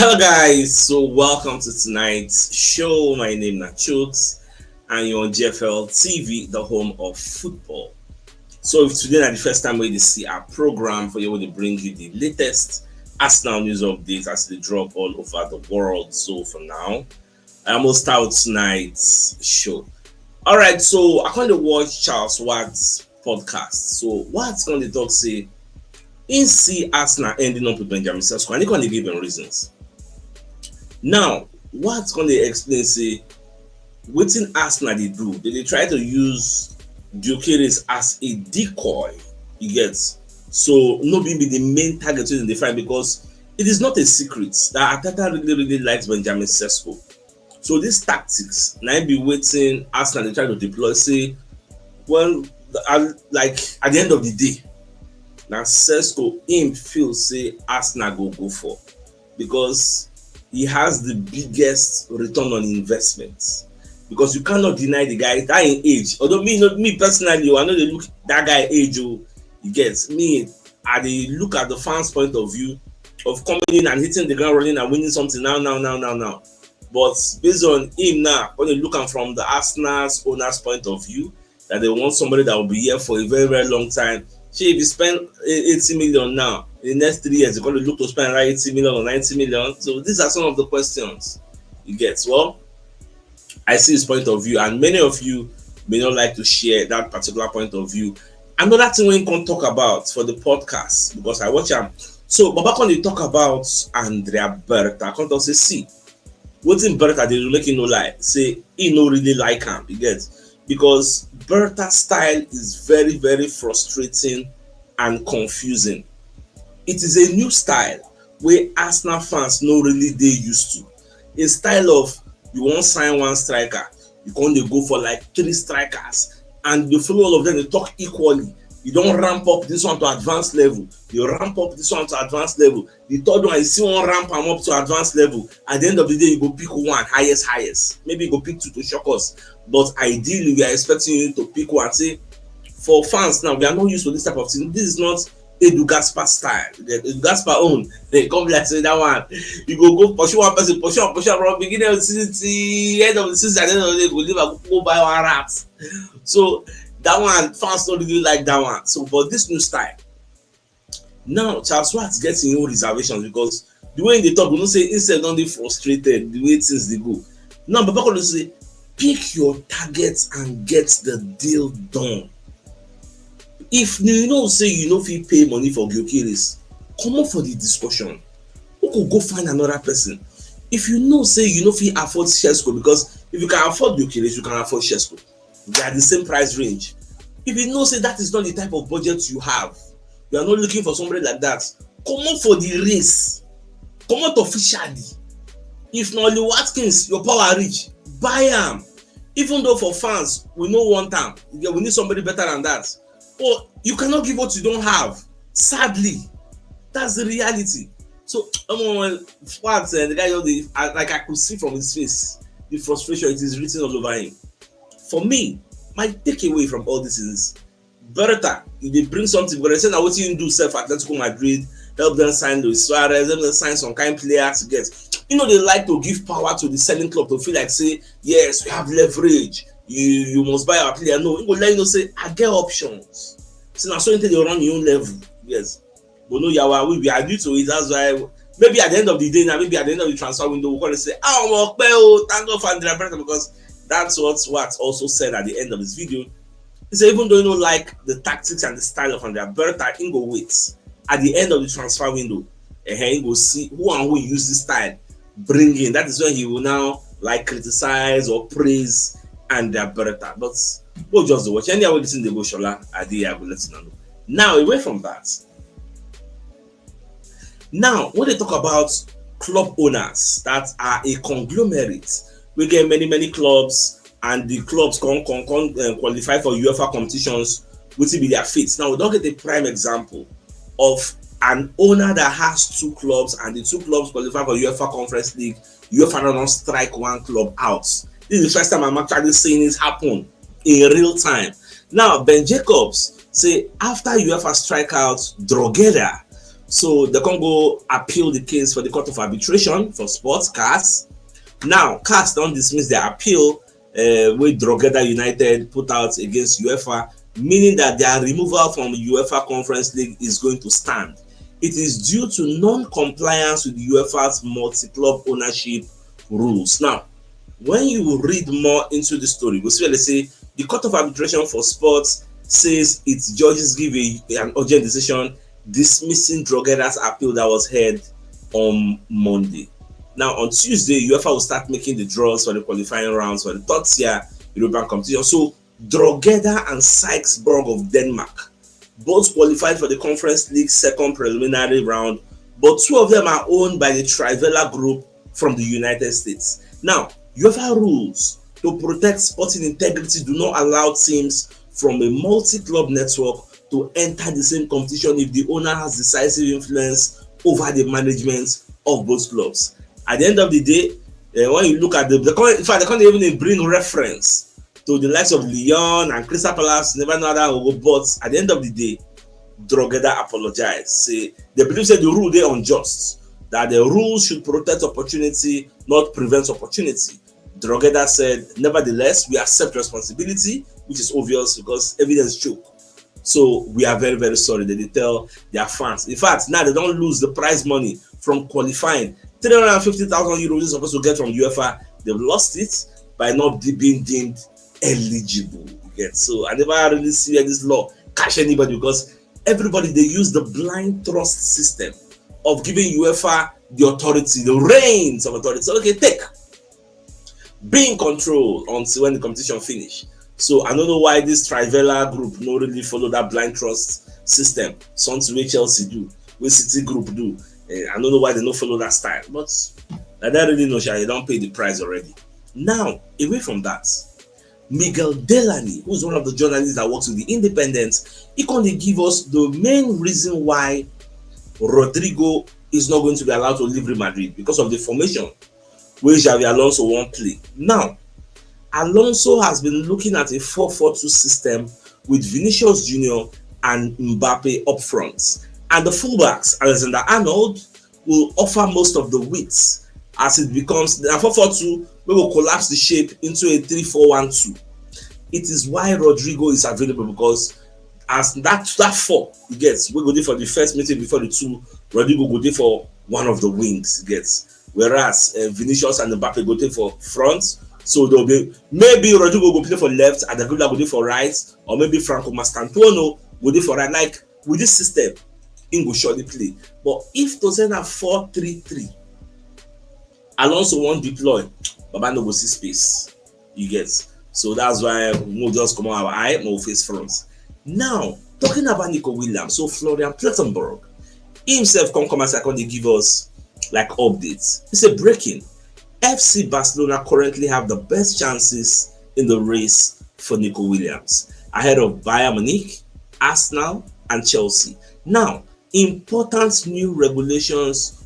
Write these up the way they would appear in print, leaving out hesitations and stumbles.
Hello guys, so welcome to tonight's show. My name is CHUKS and you're on GFL TV, the home of football. So if today is the first time we see our program for you to bring you the latest Arsenal news updates as they drop all over the world. So for now, I'm gonna start tonight's show. Alright, so I kind of watch Charles Watt's podcast. So Watt's gonna talk say in see Arsenal ending up with Benjamin Sesko and he gonna give him reasons. Now, what's going to explain say wetin Arsenal they do? They try to use Gyökeres as a decoy. You get so no be the main target in the fight because it is not a secret that Arteta really likes Benjamin Sesko. So these tactics now be waiting Arsenal they try to deploy. Say, well, like at the end of the day, now Sesko him feel say Arsenal go for because he has the biggest return on investment because you cannot deny the guy that in age. Although me personally, I know they look that guy age. You get me. I they look at the fans' point of view of coming in and hitting the ground running and winning something now. But based on him now, when you look at from the Arsenal's owners' point of view, that they want somebody that will be here for a very very long time. If you spend 80 million now, in the next 3 years, you're going to look to spend around 80 million or 90 million. So these are some of the questions you get. Well, I see his point of view, and many of you may not like to share that particular point of view. Another thing we can talk about for the podcast, because I watch him. So, but back when they talk about Andrea Belotti, I can't say, see, what's in Belotti, they make you no lie. Say, he no really like him, you get. Because Berta's style is very, very frustrating and confusing. It is a new style where Arsenal fans no really they used to. A style of you won't sign one striker, you can't go for like 3 strikers, and you follow all of them, they talk equally. You don't ramp up this one to advanced level, you ramp up this one to advanced level. The third one, you still want ramp them up to advanced level. At the end of the day, you go pick one, highest. Maybe you go pick 2 to shock us. But ideally, we are expecting you to pick one. Say, for fans now, we are not used to this type of thing. This is not Edu Gaspar style. Edu Gaspar own. They come like say that one. You go pursue one person, pursue from beginning of the season to end of the season. At the end of the day, you go leave and go buy one rat. So that one, fans don't really like that one. So, but this new style. Now, Charles Watt gets in own reservations because the way they talk, we don't say instead don't be frustrated the way things they go. Now, Baba going to say, pick your targets and get the deal done. If you know say you know if you pay money for Gyökeres, come up for the discussion. Who could go find another person? If you know say you know if you afford Sesko, because if you can afford Gyökeres, you can afford Sesko. They are the same price range. If you know say that is not the type of budget you have, you are not looking for somebody like that, come up for the race. Come out officially. If not only Watkins, your power reach, buy him. Even though for fans, we no want them. We need somebody better than that. But you cannot give what you don't have. Sadly, that's the reality. So, what the guy, like I could see from his face, the frustration, it is written all over him. For me, my takeaway from all this is Berta, if they bring something, but they say now what you do self Atletico Madrid, help them sign Luis Suarez, help them sign some kind of player to get. You know, they like to give power to the selling club to feel like say, yes, we have leverage. You must buy our player. No, it will let you know say I get options. So now so until you run your own level. Yes. But no, we are due to it. That's why maybe at the end of the day now, maybe at the end of the transfer window, we're gonna say, thank God for Andrea Belotti, because that's what also said at the end of this video. He said even though you don't like the tactics and the style of Andrea Belotti, he go wait. At the end of the transfer window, he go see who and who use this style, bring in. That is when he will now like criticize or praise Andrea Belotti. But we'll just watch. Any other listen to go Shola, I will let you know. Now away from that. Now when they talk about club owners that are a conglomerate, we get many clubs, and the clubs can qualify for UEFA competitions, which will be their fate. Now we don't get a prime example of an owner that has 2 clubs and the 2 clubs qualify for UEFA Conference League. UEFA don't strike one club out. This is the first time I'm actually seeing this happen in real time. Now Ben Jacobs say after UEFA strike out Drogheda, So the Congo appealed the case for the Court of Arbitration for Sports, CAS. Now, CAS don't dismiss their appeal with Drogheda United put out against UEFA, meaning that their removal from UEFA Conference League is going to stand. It is due to non-compliance with UEFA's multi-club ownership rules. Now, when you read more into the story, we see where they say the Court of Arbitration for Sports says its judges give an urgent decision dismissing Drogheda's appeal that was heard on Monday. Now, on Tuesday, UEFA will start making the draws for the qualifying rounds for the third tier European competition. So, Drogheda and Sykesburg of Denmark both qualified for the Conference League second preliminary round, but two of them are owned by the Trivela Group from the United States. Now, UEFA rules to protect sporting integrity do not allow teams from a multi-club network to enter the same competition if the owner has decisive influence over the management of both clubs. At the end of the day, when you look at in fact, they can't even bring reference to the likes of Lyon and Crystal Palace, never know that will go, but at the end of the day, Drogheda apologized. Say they believe that the rule they unjust, that the rules should protect opportunity, not prevent opportunity. Drogheda said, nevertheless, we accept responsibility, which is obvious because evidence choke. So we are very, very sorry that they tell their fans. In fact, now they don't lose the prize money from qualifying. 350,000 euros is supposed to get from UEFA. They've lost it by not being deemed eligible. So I never really see this law catch anybody because everybody, they use the blind trust system of giving UEFA the authority, the reins of authority. So okay, be in control until when the competition finish. So I don't know why this Trivela Group no really follow that blind trust system. Something where Chelsea do, where City Group do. I don't know why they don't follow that style, but I don't really know. They don't pay the price already. Now, away from that, Miguel Delaney, who's one of the journalists that works with the Independent, he can give us the main reason why Rodrigo is not going to be allowed to leave Real Madrid because of the formation where Xavi Alonso won't play. Now, Alonso has been looking at a 4-4-2 system with Vinicius Jr. and Mbappe up front. And the fullbacks, Alexander-Arnold, will offer most of the width as it becomes the 4-4-2. We will collapse the shape into a 3-4-1-2. It is why Rodrigo is available because as that 4 he gets, we go there for the first meeting before the 2. Rodrigo go there for one of the wings he gets, whereas Vinicius and Mbappe go there for front. So there'll be maybe Rodrigo go play for left and Adagula go there for right, or maybe Franco Mastantuono go there for right. Like with this system, he will surely play. But if Tozena 4-3-3, Alonso won't deploy, Baba no go see space. You get. So that's why we'll just come on our eye, we'll face front. Now, talking about Nikico Williams, so Florian Plettenberg himself come as I can give us like updates. He said breaking. FC Barcelona currently have the best chances in the race for Nikico Williams, ahead of Bayern Munich, Arsenal, and Chelsea. Now, important new negotiations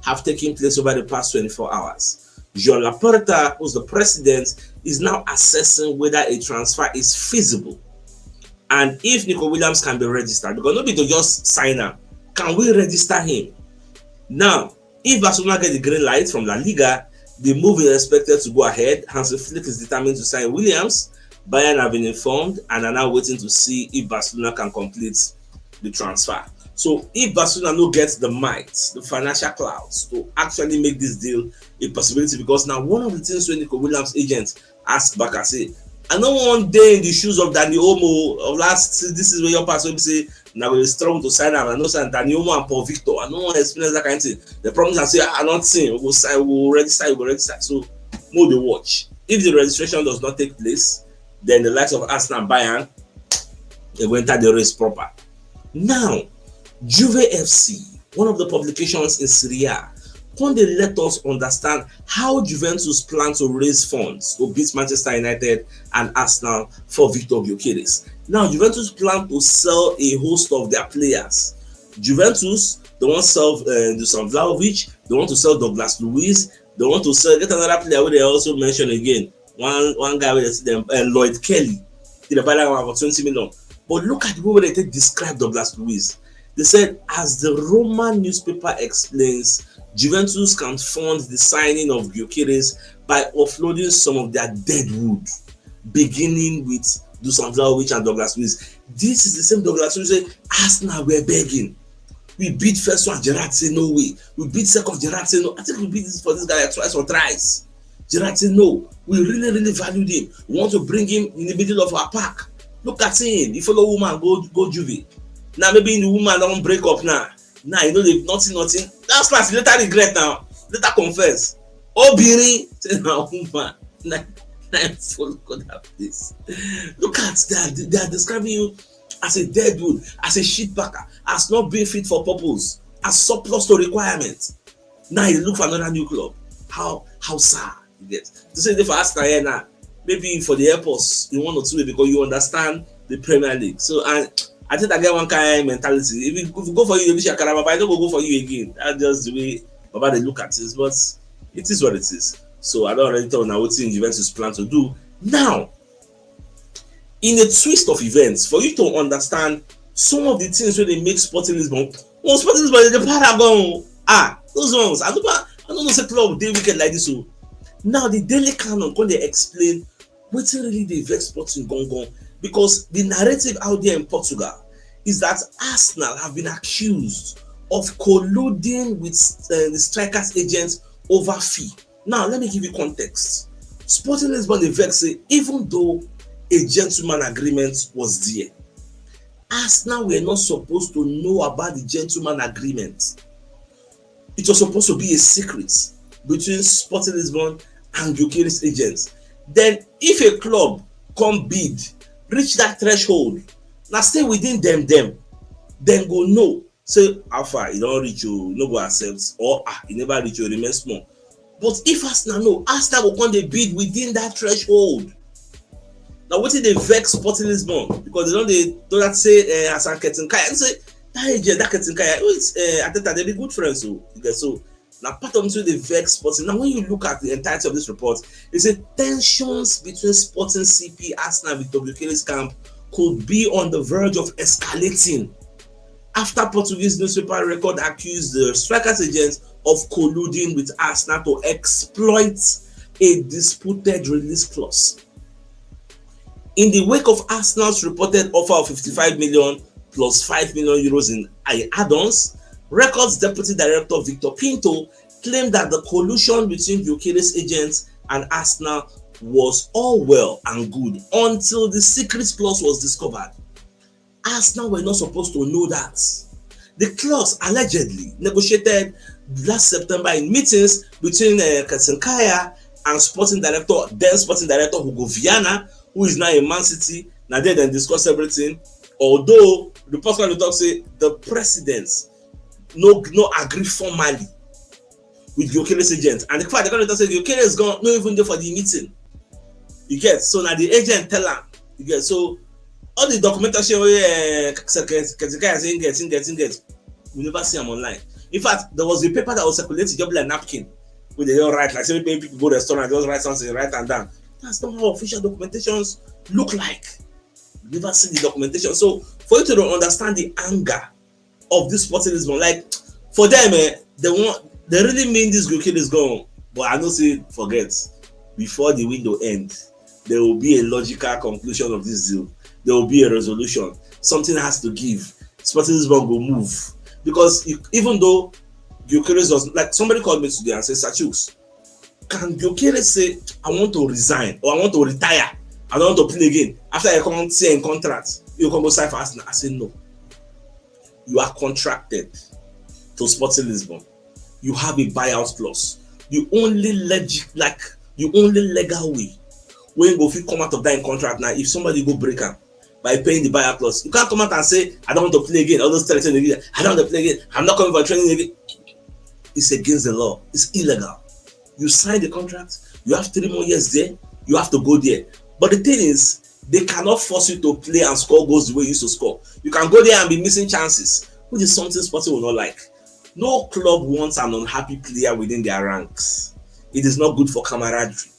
have taken place over the past 24 hours. Joan Laporta, who's the president, is now assessing whether a transfer is feasible and if Nikico Williams can be registered. Because nobody to just sign him. Can we register him? Now, if Barcelona get the green light from La Liga, the move is expected to go ahead. Hansi Flick is determined to sign Williams. Bayern have been informed and are now waiting to see if Barcelona can complete the transfer. So if Barcelona no gets the might, the financial clouds to actually make this deal a possibility, because now one of the things when Nikico Williams' agent asked back, I say, I know one day in the shoes of Dani Olmo of last, this is where your person say, now we struggle to sign up. I know saying Dani Olmo and Paul Victor, I don't want to experience that kind of thing. The problem is I say, I'm not saying we will sign, we will register. So more the watch. If the registration does not take place, then the likes of Arsenal and Bayern, they will enter the race proper. Now, Juve FC, one of the publications in Syria, can they let us understand how Juventus plan to raise funds to beat Manchester United and Arsenal for Victor Gyökeres. Now, Juventus plan to sell a host of their players. Juventus, they want to sell Dusan Vlahovic, they want to sell Douglas Luiz, they want to sell get another player where they also mention again. One guy where they see them, Lloyd Kelly, they buy that one for 20 million. But look at the way they describe Douglas Luiz. They said, as the Roman newspaper explains, Juventus can fund the signing of Gyökeres by offloading some of their dead wood, beginning with Dusan Vlahovic and Douglas Luiz. This is the same Douglas Luiz say Arsenal were begging. We beat first one, Gerrard say no way. We beat second, Gerrard say no. I think we beat this for this guy like twice or thrice. Gerrard say no. We really valued him. We want to bring him in the middle of our pack. Look at him. The fellow woman go Juve. Now maybe the woman don't break up now. Now you know they've nothing. That's why later regret now. Later confess. Obìnrin say na woman. Now follow God have this. Look at that. They are describing you as a dead wood, as a shit packer, as not being fit for purpose, as surplus to requirement. Now you look for another new club. How sad you get. To say for Arsenal here now, maybe for the airports in 1 or 2 ways because you understand the Premier League. So and I think I get one kind of mentality. If you go for you, you wish I can, but I don't go for you again. That's just the way Baba they look at it. But it is what it is. So I don't already tell now what Juventus plan to do. Now, in a twist of events, for you to understand some of the things where they make Sporting Lisbon, Sporting Lisbon is the paragon. Those ones. I don't know say club they wicked like this. So now the Daily Canon when they explain what's really the vex Sporting gone because the narrative out there in Portugal is that Arsenal have been accused of colluding with the strikers agents over fee. Now let me give you context. Sporting Lisbon the vex say even though a gentleman agreement was there, Arsenal were not supposed to know about the gentleman agreement. It was supposed to be a secret between Sporting Lisbon and Gyökeres agents. Then if a club come bid, reach that threshold, now stay within them, then go no. Say how far you don't reach you, no go accept, or you never reach you, remain small. But if Arsenal know, Arsenal will come they bid within that threshold. Now what did they vex Sporting Lisbon? Because they don't say Hassan Ketinkaya and say that agent, that Ketinkaya, I think that they be good friends. So now part of the vex Sporting. Now when you look at the entirety of this report, it's a tensions between Sporting CP, Arsenal with Gyökeres camp could be on the verge of escalating after Portuguese newspaper record accused the strikers agents of colluding with Arsenal to exploit a disputed release clause. In the wake of Arsenal's reported offer of 55 million plus 5 million euros in add-ons, Records Deputy Director Victor Pinto claimed that the collusion between Gyökeres agents and Arsenal was all well and good until the secret clause was discovered. Arsenal were not supposed to know that. The clause allegedly negotiated last September in meetings between Ketinkaya and Sporting Director Hugo Viana, who is now in Man City. Now they then discuss everything. Although the person talk say the presidents no agree formally with Gyökeres agent, and the fact they're going to say Gyökeres is gone, not even there for the meeting. You get so now the agent tell her. You get so all the documentation where Ketinkaya is saying get, we never see them online. In fact, there was a paper that was circulating just like a napkin where they don't write like say maybe people go to the restaurant just write something, write and down. That's not how official documentations look like. You've never seen the documentation. So for you to understand the anger of this Sporting Lisbon, like for them, they really mean this Gyökeres is gone. But I don't say forget. Before the window ends, there will be a logical conclusion of this deal. There will be a resolution. Something has to give. Sporting Lisbon will move. Because even though Gyökeres was like somebody called me today and said, Sir CHUKS, can Gyökeres say, I want to resign or I want to retire? I don't want to play again. After I come say in contract, you can go sign for Arsenal. I say no. You are contracted to Sporting Lisbon. You have a buyout clause. The only legal way when you go fit come out of that in contract now, if somebody go break am by paying the buyout clause, you can't come out and say, I don't want to play again. All those territories again. I don't want to play again. I'm not coming for training again. It's against the law. It's illegal. You sign the contract, you have 3 more years there, you have to go there. But the thing is, they cannot force you to play and score goals the way you used to score. You can go there and be missing chances, which is something Sporting will not like. No club wants an unhappy player within their ranks. It is not good for camaraderie.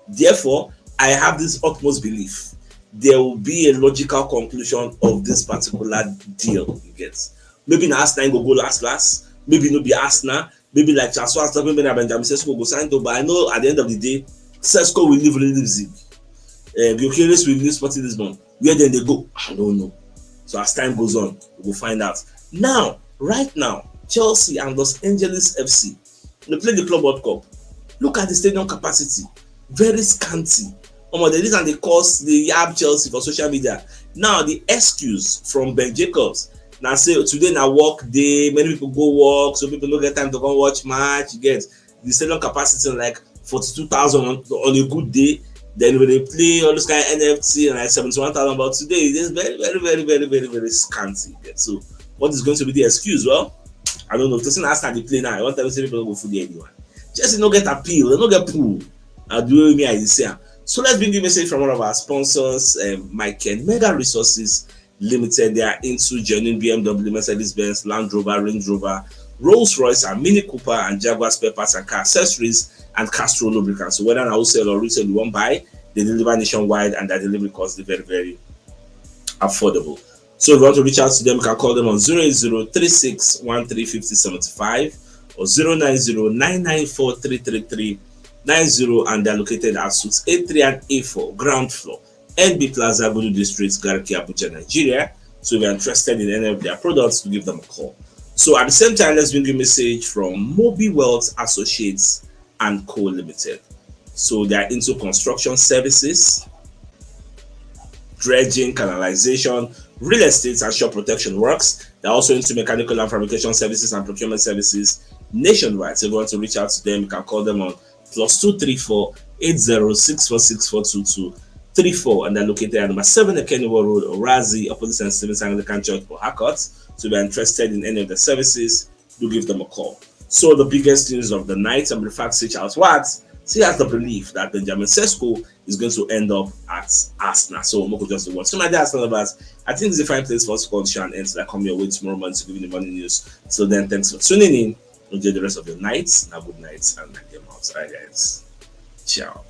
Therefore, I have this utmost belief there will be a logical conclusion of this particular deal. You get. maybe na Arsenal go last, maybe no be Arsenal, maybe like transfer, maybe na Benjamin Sesko go sign to, but I know at the end of the day, Sesko will leave Leipzig. Gyökeres will leave Sporting Lisbon. Where then they go, I don't know. So as time goes on, we'll find out. Now, right now, Chelsea and Los Angeles FC, they play the Club World Cup. Look at the stadium capacity, very scanty. The reason they cause the yab Chelsea for social media. Now the excuse from Ben Jacobs now say today na work day, many people go work, so people don't get time to go watch match. You get the stadium capacity like 42,000 on a good day. Then when they play all this kind of NFT and like 71,000, but today it is very scanty. So what is going to be the excuse? Well, I don't know. If the has started play now, I want to say people go for the anyone. Just no get appeal, they no get pull. I do me I say. So let's bring you a message from one of our sponsors, Mike and Mega Resources Limited. They are into genuine BMW, Mercedes-Benz, Land Rover, Range Rover, Rolls-Royce, and Mini Cooper and Jaguar spare parts and car accessories and Castro lubricants. So whether an wholesale or retail you won't buy, they deliver nationwide and their delivery cost is very affordable. So if you want to reach out to them, you can call them on 08036135075 or 09099433390, and they're located at suites A3 and A4 ground floor, NB Plaza, Gudu District, Garki, Abuja, Nigeria. So if you're interested in any of their products, to give them a call. So at the same time, let's bring you a message from Moby Wealth Associates and Co Limited. So they are into construction services, dredging, canalization, real estate and shore protection works. They're also into mechanical and fabrication services and procurement services nationwide. So if you want to reach out to them, you can call them on +234 8064642234, and they're located at number 7 Ekeniwa Road, Orazi, opposite St. Stephen's Anglican Church, Port Harcourt. So if you're interested in any of the services, do give them a call. So the biggest news of the night, and the fact CHUKS has the belief that Benjamin Sesko is going to end up at Arsenal. So Moko just watch. So my dear Arsenal lovers, I think it's a fine place for us to call the show and end. So I come your way tomorrow morning to give you the morning news. So then thanks for tuning in. Enjoy the rest of your night. Have a good night and get out. Alright guys. Ciao.